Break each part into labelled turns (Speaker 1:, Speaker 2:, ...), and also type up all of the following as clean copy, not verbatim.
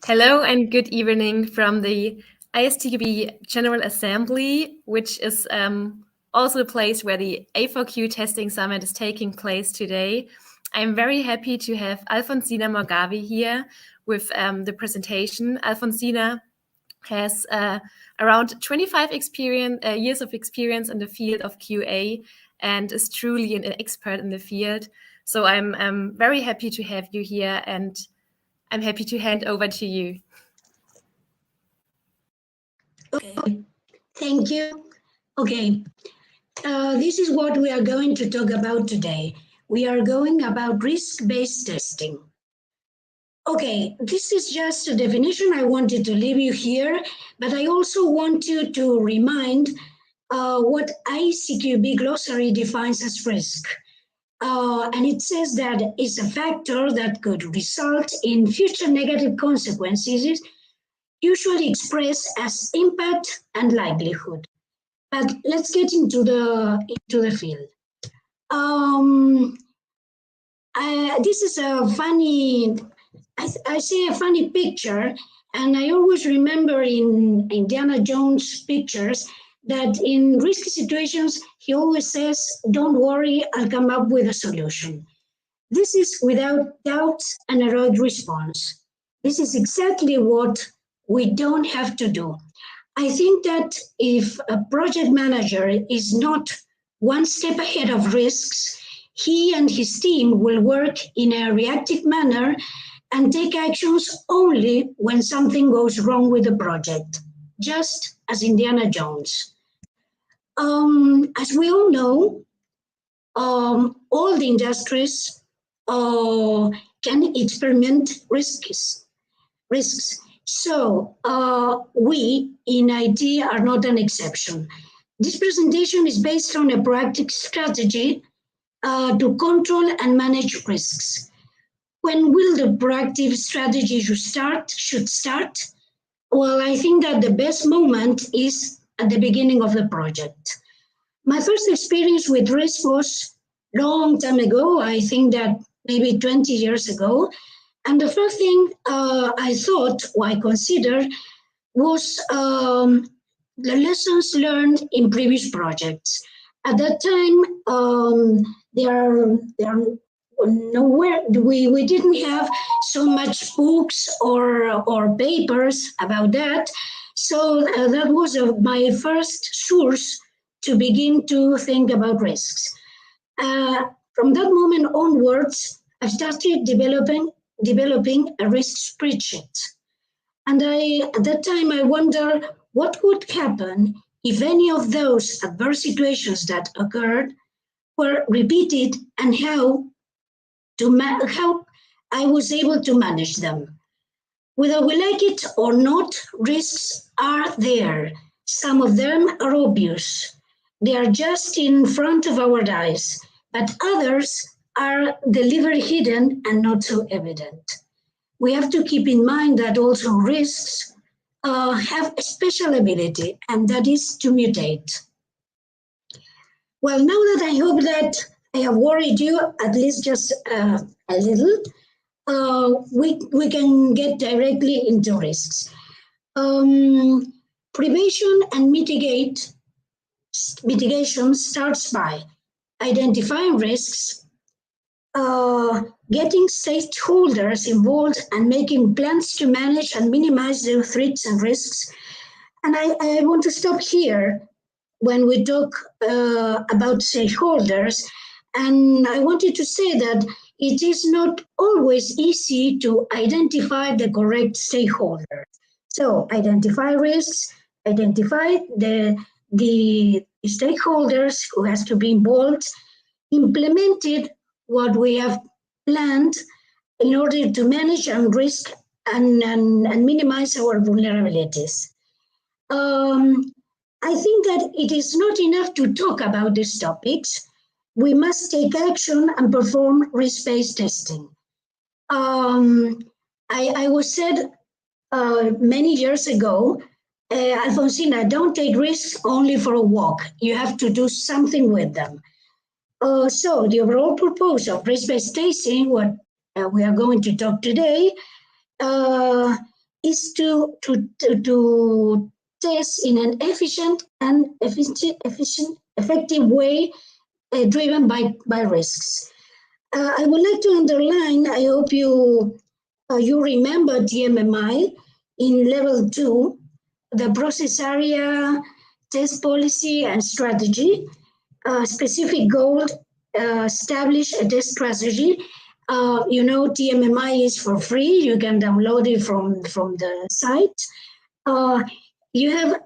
Speaker 1: Hello and good evening from the ISTQB General Assembly, which is also the place where the A4Q Testing Summit is taking place today. I'm very happy to have Alfonsina Morgavi here with the presentation. Alfonsina has around 25 years of experience in the field of QA and is truly an expert in the field. So I'm very happy to have you here, and I'm happy to hand over to you.
Speaker 2: Okay, thank you. Okay, this is what we are going to talk about today. We are going about risk-based testing. Okay, this is just a definition I wanted to leave you here, but I also want you to remind what ICQB glossary defines as risk. And it says that it's a factor that could result in future negative consequences, usually expressed as impact and likelihood. But let's get into the field. This is a funny, I see a funny picture, and I always remember in Indiana Jones pictures that in risky situations, he always says, "Don't worry, I'll come up with a solution." This is without doubt an heroic response. This is exactly what we don't have to do. I think that if a project manager is not one step ahead of risks, he and his team will work in a reactive manner and take actions only when something goes wrong with the project, just as Indiana Jones. As we all know, all the industries can experiment risks. So we in IT are not an exception. This presentation is based on a proactive strategy to control and manage risks. When will the proactive strategy should start? Well, I think that the best moment is at the beginning of the project. My first experience with risk was a long time ago. I think that maybe 20 years ago. And the first thing I thought or I considered was the lessons learned in previous projects. At that time, we didn't have so much books or papers about that. So that was my first source to begin to think about risks. From that moment onwards, I started developing a risk spreadsheet. And at that time, I wondered what would happen if any of those adverse situations that occurred were repeated and how I was able to manage them. Whether we like it or not, risks are there. Some of them are obvious. They are just in front of our eyes, but others are deliberately hidden and not so evident. We have to keep in mind that also risks have a special ability, and that is to mutate. Well, now that I hope that I have worried you at least just a little, we can get directly into risks. Prevention and mitigation starts by identifying risks, getting stakeholders involved and making plans to manage and minimize the threats and risks. And I want to stop here when we talk about stakeholders. And I wanted to say that it is not always easy to identify the correct stakeholder. So identify risks, identify the stakeholders who has to be involved, implemented what we have planned in order to manage and risk and minimize our vulnerabilities. I think that it is not enough to talk about these topics. We must take action and perform risk-based testing. I was said many years ago, Alfonsina, don't take risks only for a walk. You have to do something with them. So the overall purpose of risk-based testing, what we are going to talk today, is to test in an efficient and effective way, driven by risks. I would like to underline, I hope you remember DMMI in level 2, the process area, test policy and strategy, specific goal, establish a test strategy. TMMI is for free. You can download it from the site. You have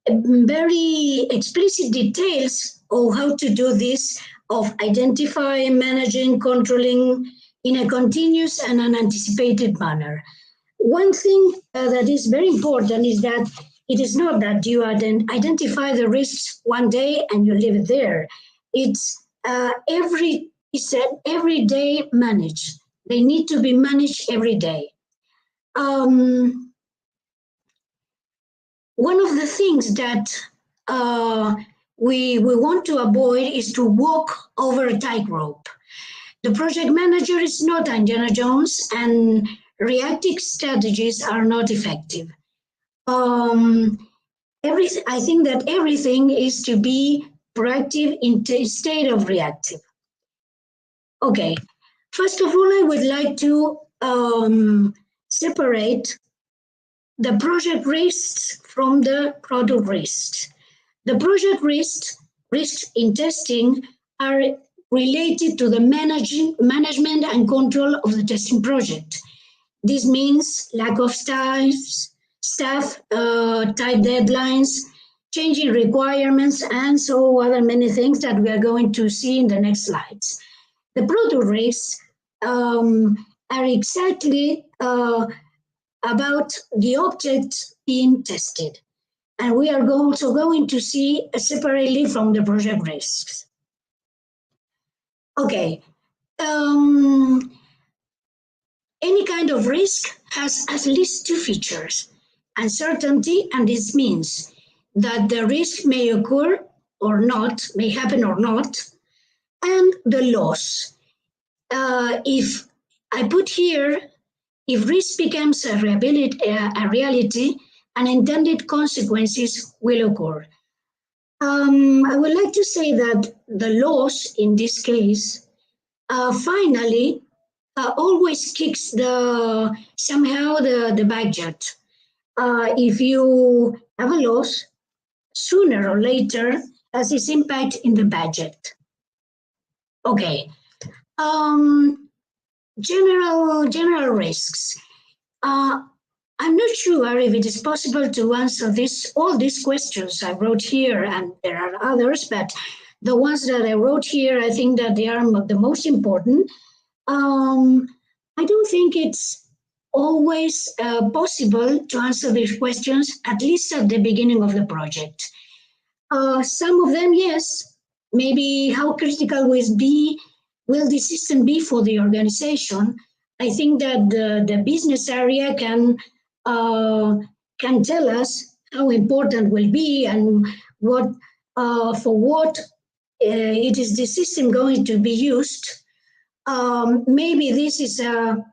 Speaker 2: very explicit details of how to do this, of identifying, managing, controlling in a continuous and unanticipated manner. One thing that is very important is that it is not that you identify the risks one day and you leave it there. It's every day managed. They need to be managed every day. One of the things that we want to avoid is to walk over a tightrope. The project manager is not Indiana Jones, and reactive strategies are not effective. I think that everything is to be proactive instead of reactive. Okay, first of all, I would like to separate the project risks from the product risks. The project risks in testing are related to the management and control of the testing project. This means lack of staff, tight deadlines, changing requirements, and so other many things that we are going to see in the next slides. The product risks are exactly about the object being tested. And we are also going to see separately from the project risks. Okay. Any kind of risk has at least two features: uncertainty, and this means that the risk may occur or not, may happen or not, and the loss. If I put here, if risk becomes a reality, unintended consequences will occur. I would like to say that the loss in this case finally always kicks somehow the budget. If you have a loss, sooner or later has its impact in the budget. Okay. General risks. I'm not sure if it is possible to answer all these questions I wrote here, and there are others, but the ones that I wrote here, I think that they are the most important. I don't think it's always possible to answer these questions, at least at the beginning of the project. Some of them, yes. Maybe how critical will the system be for the organization? I think that the business area can tell us how important will be and what it is the system going to be used. Maybe this is a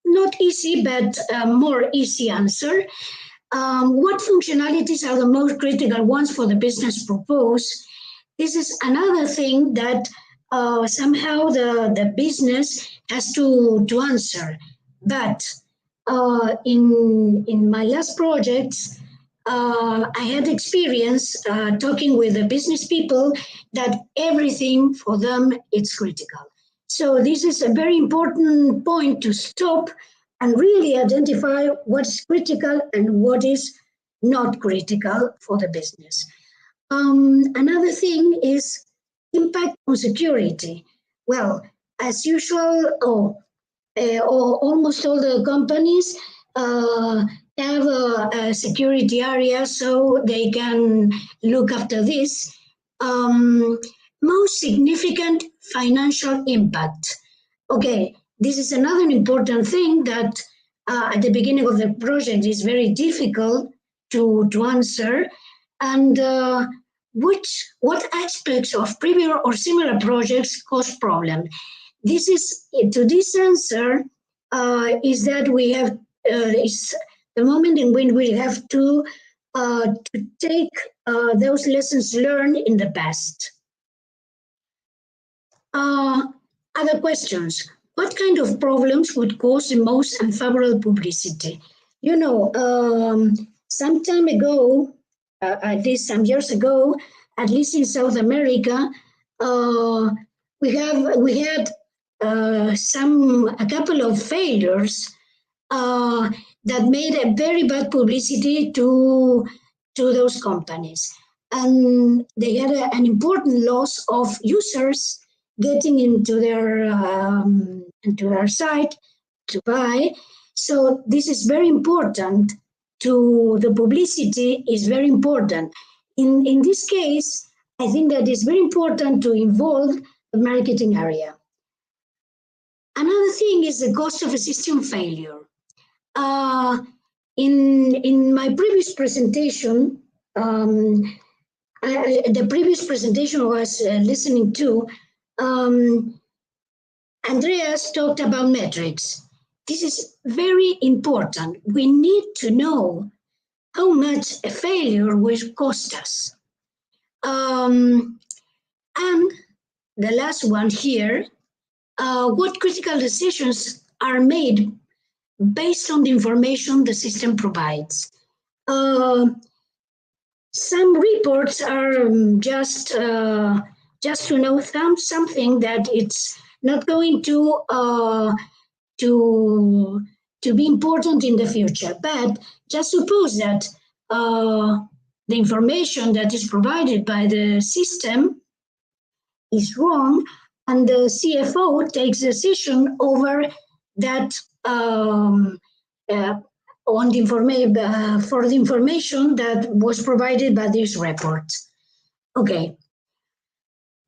Speaker 2: not easy, but a more easy answer. What functionalities are the most critical ones for the business purpose? This is another thing that somehow the business has to answer. But in my last projects, I had experience talking with the business people that everything for them is critical. So this is a very important point to stop and really identify what is critical and what is not critical for the business. Another thing is impact on security. Well, as usual, almost all the companies have a security area so they can look after this. Most significant financial impact. Okay, this is another important thing that at the beginning of the project is very difficult to answer. And what aspects of previous or similar projects cause problem? This answer is that we have is the moment in when we have to take those lessons learned in the past. Other questions. What kind of problems would cause the most unfavorable publicity? You know, some time ago, at least some years ago, at least in South America, we had a couple of failures that made a very bad publicity to those companies, and they had an important loss of users getting into their site to buy. So this is very important. To the publicity is very important. In this case, I think that it's very important to involve the marketing area. Another thing is the cost of a system failure. In my previous presentation, the previous presentation I was listening to, Andreas talked about metrics. This is very important. We need to know how much a failure will cost us. And the last one here, what critical decisions are made based on the information the system provides. Some reports are just to know something that it's not going to be important in the future. But just suppose that the information that is provided by the system is wrong, and the CFO takes decision over that on the for the information that was provided by this report. Okay,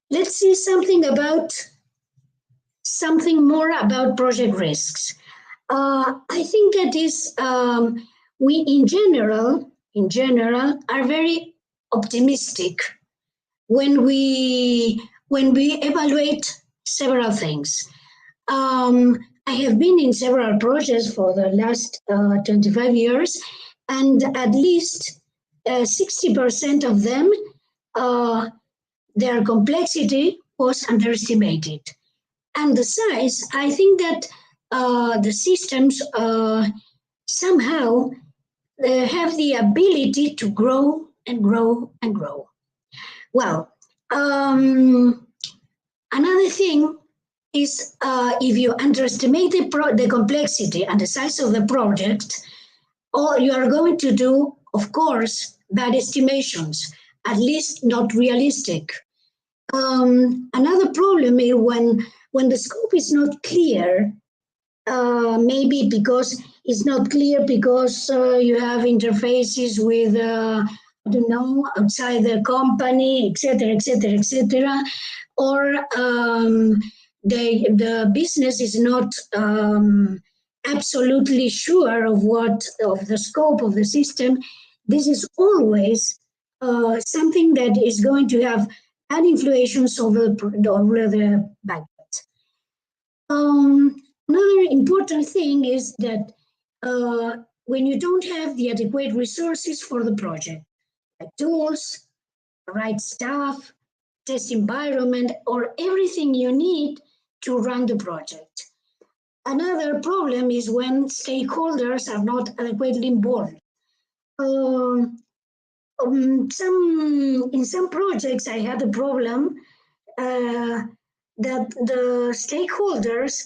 Speaker 2: let's see something more about project risks. I think that is we in general are very optimistic when we evaluate several things. I have been in several projects for the last 25 years, and at least 60% of them, their complexity was underestimated. And the size, I think that the systems somehow have the ability to grow and grow and grow. Well, another thing is if you underestimate the complexity and the size of the project, or you are going to do, of course, bad estimations, at least not realistic. Another problem is when the scope is not clear, maybe because it's not clear because you have interfaces with, I don't know, outside the company, etc., etc., etc., or the business is not absolutely sure of the scope of the system. This is always something that is going to have an influence over the budget. Another important thing is that when you don't have the adequate resources for the project, like tools, right staff, test environment, or everything you need to run the project. Another problem is when stakeholders are not adequately involved. In some projects, I had a problem that the stakeholders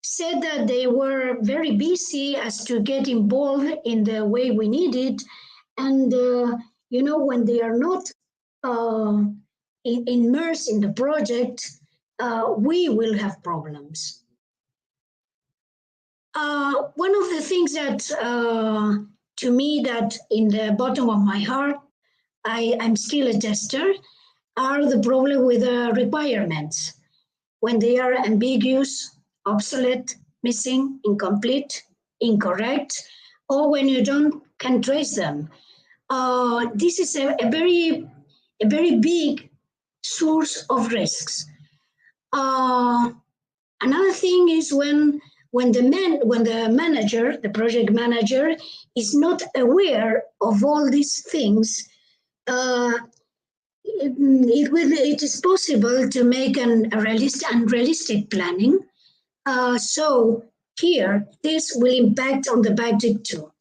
Speaker 2: said that they were very busy as to get involved in the way we needed, and when they are not immersed in the project, we will have problems. One of the things that, to me, that in the bottom of my heart, I'm still a tester, are the problem with the requirements. When they are ambiguous, obsolete, missing, incomplete, incorrect, or when you can trace them. This is a very big source of risks. Another thing is when when the manager, the project manager, is not aware of all these things, it is possible to make unrealistic planning. So here, this will impact on the budget too.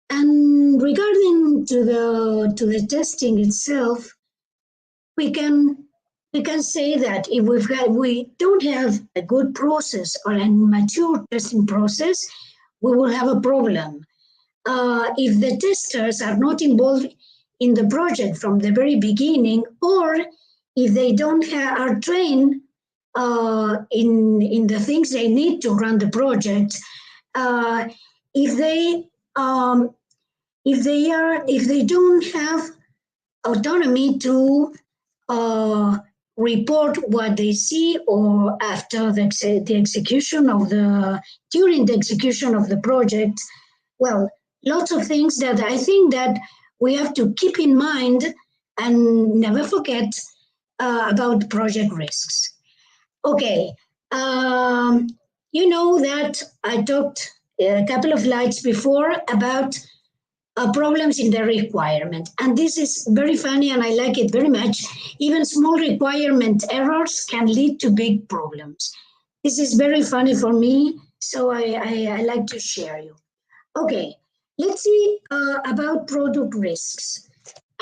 Speaker 2: And regarding to the testing itself, we can say that if we don't have a good process or a mature testing process, we will have a problem. If the testers are not involved in the project from the very beginning, or if they don't are trained in the things they need to run the project, if they don't have autonomy to report what they see, or after the execution of during the execution of the project, well, lots of things that I think that we have to keep in mind and never forget about project risks. Okay, you know that I talked a couple of slides before about problems in the requirement. And this is very funny and I like it very much. Even small requirement errors can lead to big problems. This is very funny for me, so I like to share you. Okay, let's see about product risks.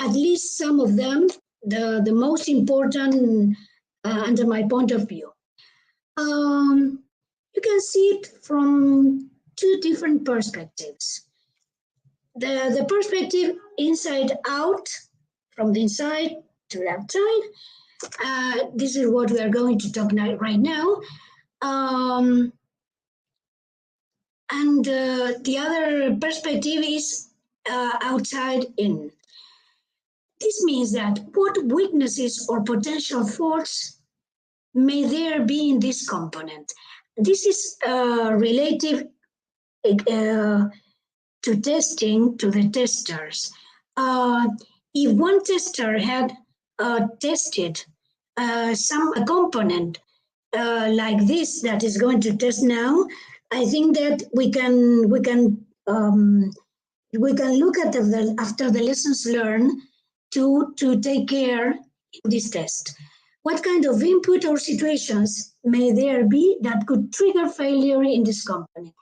Speaker 2: At least some of them, the most important under my point of view. You can see it from two different perspectives. The perspective inside out, from the inside to the outside. This is what we are going to talk right now. And the other perspective is outside in. This means that what weaknesses or potential faults may there be in this component? This is relative to testing, to the testers. If one tester had tested a component like this that is going to test now, I think that we can look at after the lessons learned to take care in this test. What kind of input or situations may there be that could trigger failure in this component?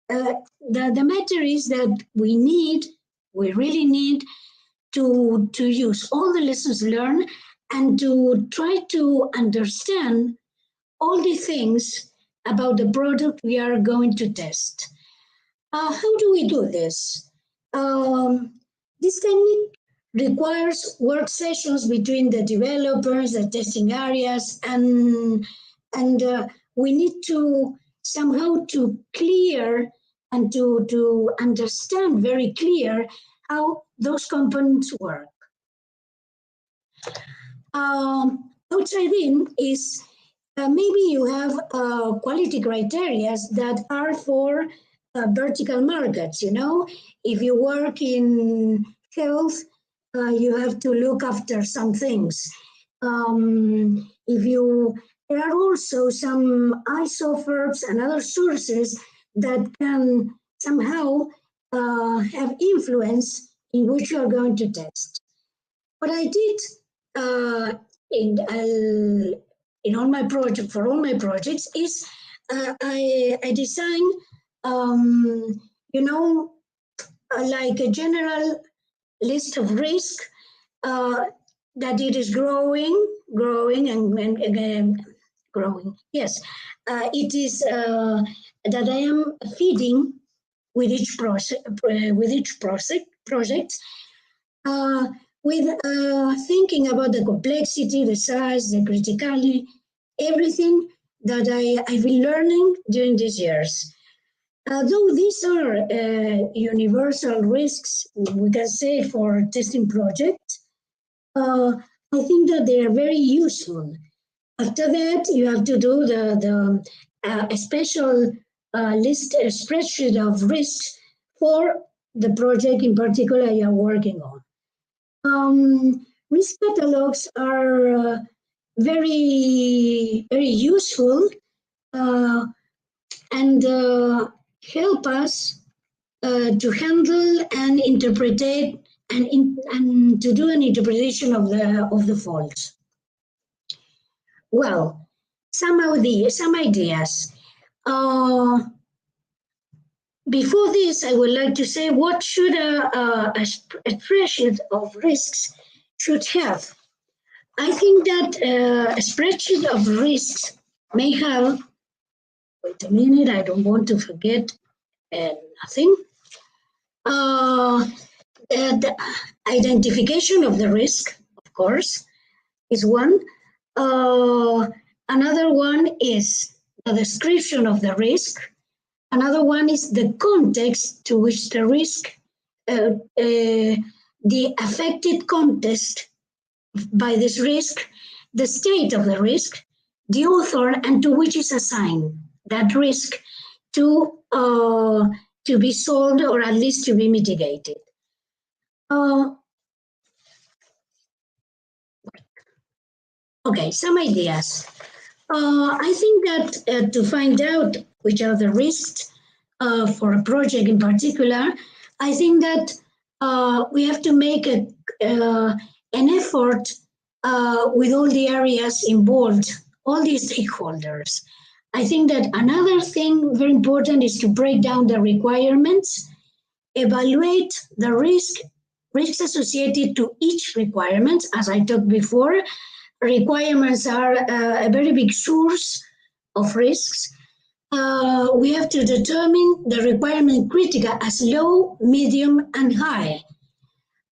Speaker 2: The matter is that we really need to use all the lessons learned and to try to understand all the things about the product we are going to test. How do we do this? This technique requires work sessions between the developers, the testing areas, and we need to somehow to clear and to understand very clear how those components work. Outside in is maybe you have quality criteria that are for vertical markets. You know, if you work in health, you have to look after some things. There are also some isotopes and other sources that can somehow have influence in which you are going to test. What I did in all my project, for all my projects, is I designed, like a general list of risk that it is growing and again growing. Yes, it is that I am feeding with each project, with thinking about the complexity, the size, the criticality, everything that I've been learning during these years. Though these are universal risks, we can say, for testing projects, I think that they are very useful. After that, you have to do a special spreadsheet of risks for the project in particular you are working on. Risk catalogs are very, very useful and help us to handle and interpret and to do an interpretation of the fault. Well, some ideas. Before this, I would like to say what should a spreadsheet of risks should have. I think that a spreadsheet of risks may have, wait a minute, I don't want to forget nothing. The identification of the risk, of course, is one. Another one is the description of the risk. Another one is the context to which the risk, the affected context by this risk, the state of the risk, the author, and to which is assigned that risk to be solved or at least to be mitigated. Okay, some ideas. I think that to find out which are the risks for a project in particular, I think that we have to make an effort with all the areas involved, all the stakeholders. I think that another thing very important is to break down the requirements, evaluate the risks associated to each requirement. As I talked before, requirements are a very big source of risks. We have to determine the requirement critical as low, medium, and high,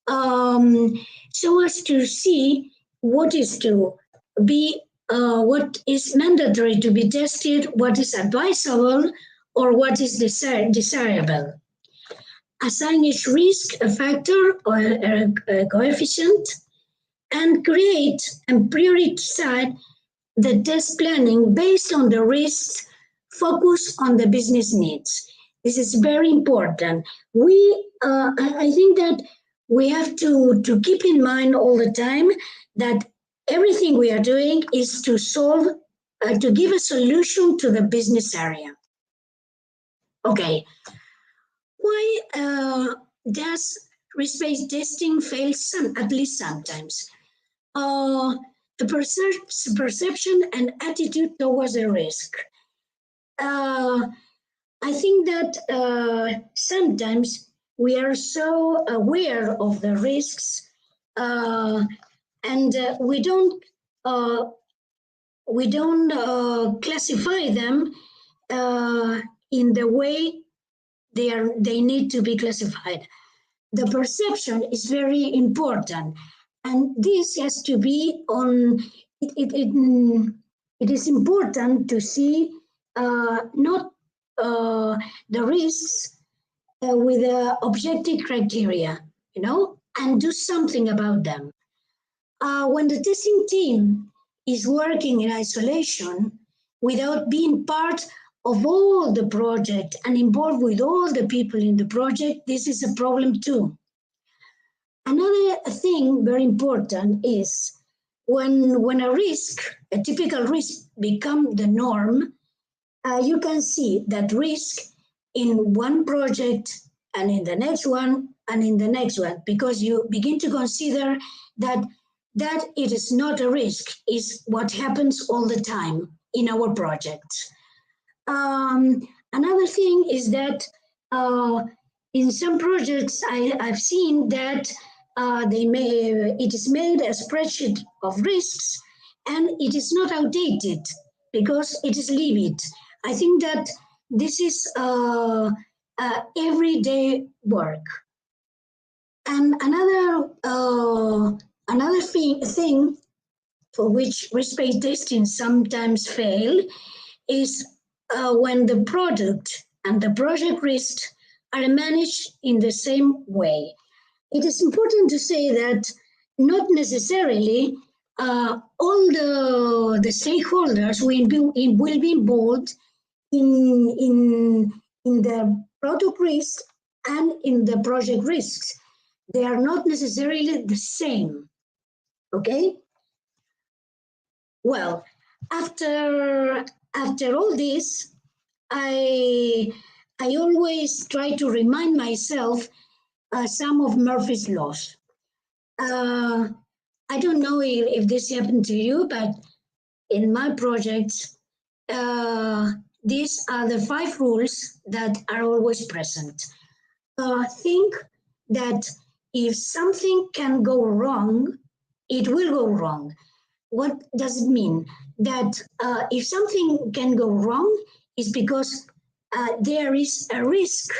Speaker 2: so as to see what is to be, what is mandatory to be tested, what is advisable, or what is desirable. Assign each risk a factor or a coefficient, and create and prioritize the test planning based on the risks, focus on the business needs. This is very important. I think that we have to keep in mind all the time that everything we are doing is to solve, to give a solution to the business area. Okay, why does risk-based testing fail at least sometimes? The perception and attitude towards the risk. I think that sometimes we are so aware of the risks and we don't classify them in the way they need to be classified. The perception is very important, and this has to be on. It is important to see not the risks with objective criteria, and do something about them. When the testing team is working in isolation without being part of all the project and involved with all the people in the project, this is a problem too. Another thing very important is when a risk, a typical risk, become the norm, you can see that risk in one project and in the next one and in the next one, because you begin to consider that it is not a risk, is what happens all the time in our projects. Another thing is that in some projects I've seen that it is made a spreadsheet of risks and it is not outdated because it is lived. I think that this is everyday work. And another thing for which risk-based testing sometimes fail is when the product and the project risks are managed in the same way. It is important to say that not necessarily all the stakeholders will be involved in the product risks and in the project risks. They are not necessarily the same, okay? Well, after all this, I always try to remind myself some of Murphy's laws. I don't know if this happened to you, but in my projects, these are the 5 rules that are always present. Think that if something can go wrong, it will go wrong. What does it mean? That if something can go wrong, is because there is a risk,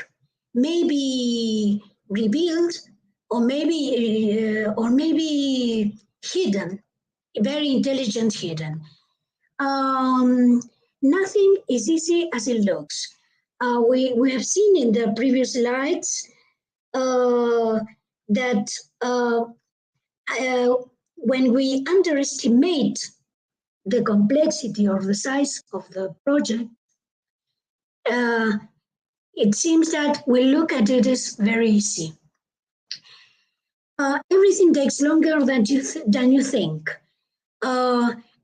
Speaker 2: maybe revealed, or maybe hidden, very intelligent hidden. Um, Nothing is easy as it looks. We have seen in the previous slides that when we underestimate the complexity or the size of the project, it seems that we look at it as very easy. Everything takes longer than you think.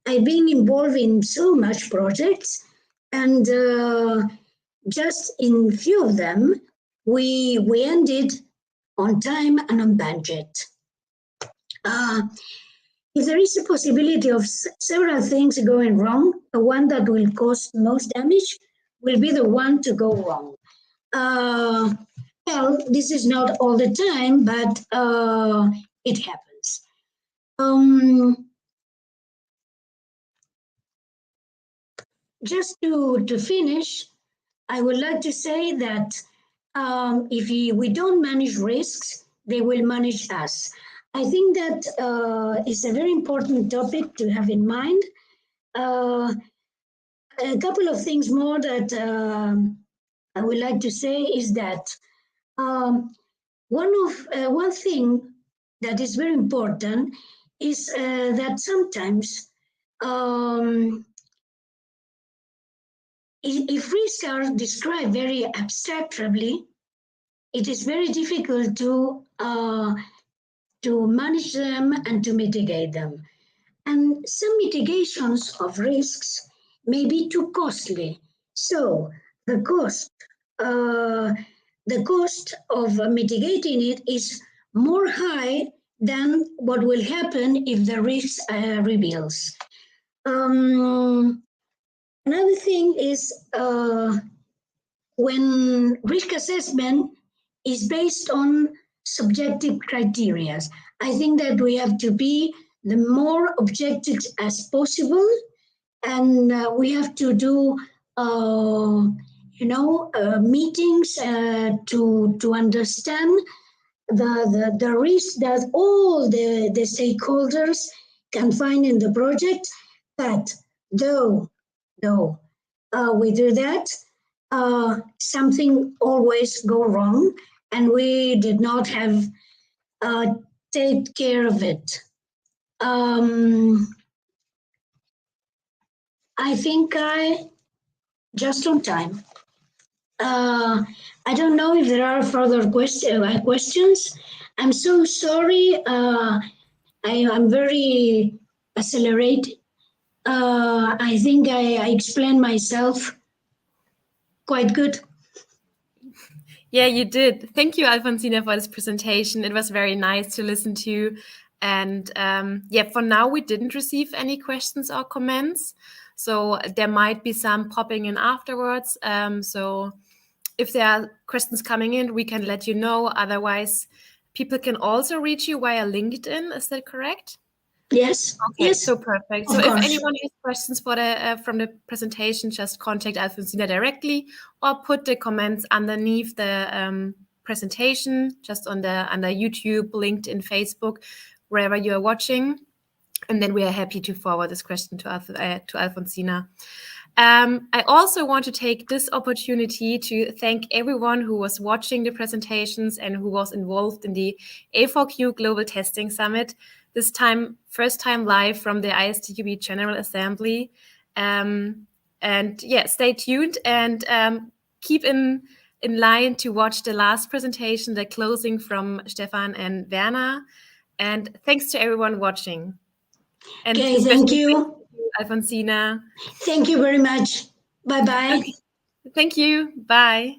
Speaker 2: I've been involved in so much projects, and just in few of them, we ended on time and on budget. If there is a possibility of several things going wrong, the one that will cause most damage will be the one to go wrong. Well, this is not all the time, but it happens. Just to finish, I would like to say that if we don't manage risks, they will manage us. I think that is a very important topic to have in mind. A couple of things more that I would like to say is that one thing that is very important is that sometimes if risks are described very abstractly, it is very difficult to manage them and to mitigate them. And some mitigations of risks may be too costly. So the cost of mitigating it is more high than what will happen if the risk reveals. Another thing is when risk assessment is based on subjective criteria. I think that we have to be the more objective as possible, and we have to do meetings to understand the risk that all the stakeholders can find in the project. But though we do that, something always go wrong, and we did not have take care of it. I think I just on time. I don't know if there are further questions. I'm so sorry. I'm very accelerated. I think I explained myself quite good.
Speaker 1: Yeah, you did. Thank you, Alfonsina, for this presentation. It was very nice to listen to. And yeah, for now, we didn't receive any questions or comments. So there might be some popping in afterwards. So if there are questions coming in, we can let you know. Otherwise, people can also reach you via LinkedIn. Is that correct?
Speaker 2: Yes.
Speaker 1: Okay,
Speaker 2: Yes.
Speaker 1: so perfect. So if anyone has questions for the from the presentation, just contact Alfonsina directly or put the comments underneath the presentation, just under YouTube, LinkedIn, Facebook, wherever you are watching. And then we are happy to forward this question to Alfonsina. I also want to take this opportunity to thank everyone who was watching the presentations and who was involved in the A4Q Global Testing Summit. This time, first time live from the ISTQB General Assembly. And yeah, stay tuned and keep in line to watch the last presentation, the closing from Stefan and Werner. And thanks to everyone watching. And
Speaker 2: okay, thank you.
Speaker 1: Alfonsina.
Speaker 2: Thank you very much. Bye-bye.
Speaker 1: Okay. Thank you. Bye.